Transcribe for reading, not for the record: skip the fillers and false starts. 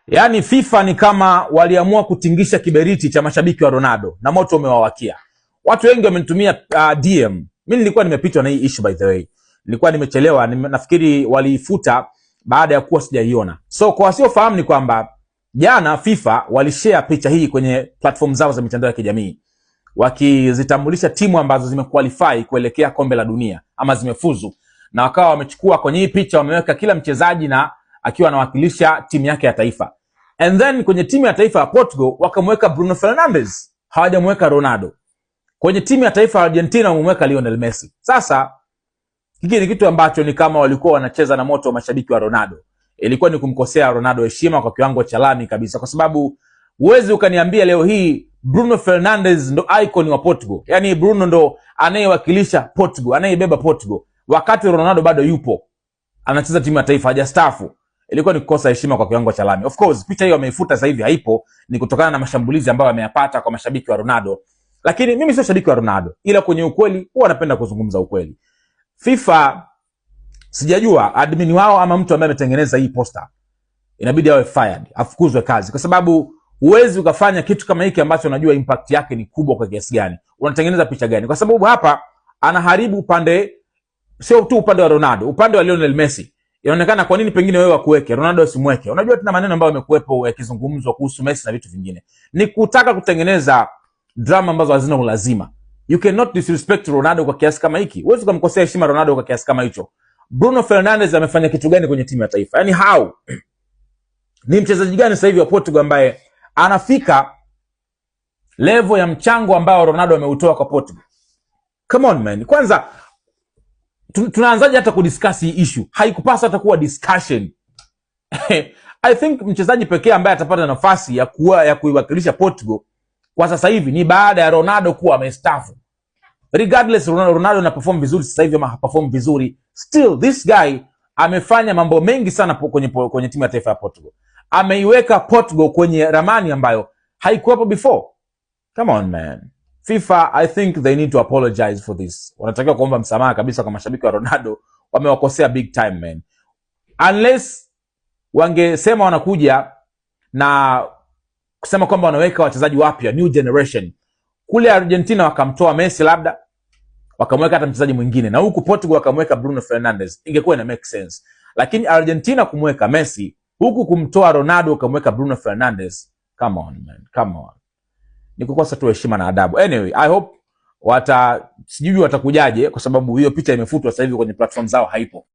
Yaani FIFA ni kama waliamua kutingisha kiberiti cha mashabiki wa Ronaldo na moto umewawakia. Watu wengi wamenitumia DM. Mimi nilikuwa nimepitwa na hii issue by the way. Nilikuwa nimechelewa, nafikiri waliifuta baada ya kuwa sijaiona. So kwa wasiofahamu ni kwamba jana FIFA walishare picha hii kwenye platform zao za mitandao ya kijamii, wakizitambulisha timu ambazo zimequalify kuelekea kombe la dunia ama zimefuzu, na wakawa wamechukua kwenye hii picha, wameweka kila mchezaji na akiwa anawakilisha timu yake ya taifa. And then kwenye timu ya taifa ya Portugal wakamweka Bruno Fernandes, hawajamweka Ronaldo. Kwenye timu ya taifa ya Argentina wamemweka Lionel Messi. Sasa hiki ni kitu ambacho ni kama walikuwa wanacheza na moto wa mashabiki wa Ronaldo. Ilikuwa ni kumkosea Ronaldo heshima kwa kiwango cha lami kabisa, kwa sababu uwezi ukaniambia leo hii Bruno Fernandes ndo icon wa Portugal. Yaani Bruno ndo anayewakilisha Portugal, anayebeba Portugal, wakati Ronaldo bado yupo anacheza timu ya taifa, hajastaafu. Ilikuwa ni kukosa heshima kwa kiwango cha lami. Of course picha hiyo wameifuta sasa hivi, haipo, ni kutokana na mashambulizi ambayo wameyapata kwa mashabiki wa Ronaldo. Lakini mimi sio shabiki wa Ronaldo, ila kwenye ukweli huwa napenda kuzungumza ukweli. FIFA, sijajua admin wao ama mtu ambaye ametengeneza hii poster inabidi awe fired, afukuzwe kazi, kwa sababu huwezi ukafanya kitu kama hiki ambacho unajua impact yake ni kubwa kwa kiasi gani. Unatengeneza picha gani? Kwa sababu hapa anaharibu upande, sio tu upande wa Ronaldo, upande wa Lionel Messi. Inaonekana kwa nini pengine wewe wakuweke Ronaldo usimweke. Unajua tuna maneno ambayo yamekuepo yakizungumzwa kuhusu Messi na vitu vingine. Ni kutaka kutengeneza drama ambazo hazina ulazima. You cannot disrespect Ronaldo kwa kiasi kama hiki. Huwezi kumkosea heshima Ronaldo kwa kiasi kama hicho. Bruno Fernandes amefanya kitu gani kwenye timu ya taifa? Yaani how? Ni mchezaji gani sasa hivi wa Portugal ambaye anafika level ya mchango ambao Ronaldo ameutoa kwa Portugal? Come on man. Kwanza tunaanzaje hata kudiscuss hii issue? Haikupasa hata kuwa discussion. I think mchezaji pekee ambaye atapata nafasi ya kuiwakilisha Portugal kwa sasa hivi ni baada ya Ronaldo kuwa amestaafu. Regardless Ronaldo na perform vizuri sasa hivi ama perform vizuri, still this guy amefanya mambo mengi sana kwenye timu ya taifa ya Portugal. Ameiweka Portugal kwenye ramani ambayo haikuwepo before. Come on man. FIFA, I think they need to apologize for this. Wanatakiwa kuomba msamaha kabisa kwa mashabiki wa Ronaldo, wamewakosea big time man. Unless wangesema wanakuja na kusema kwamba wanaweka wachezaji wapya, new generation. Kule Argentina wakamtoa Messi labda, wakamweka hata mchezaji mwingine, na huku Portugal wakamweka Bruno Fernandes, ingekuwa ina make sense. Lakini Argentina kumweka Messi, huku kumtoa Ronaldo ukamweka Bruno Fernandes, come on man, come on. Ni kukosa tu heshima na adabu. Anyway, I hope sijui watakujaje, kwa sababu hiyo picha imefutwa sasa hivi kwenye platform zao, haipo.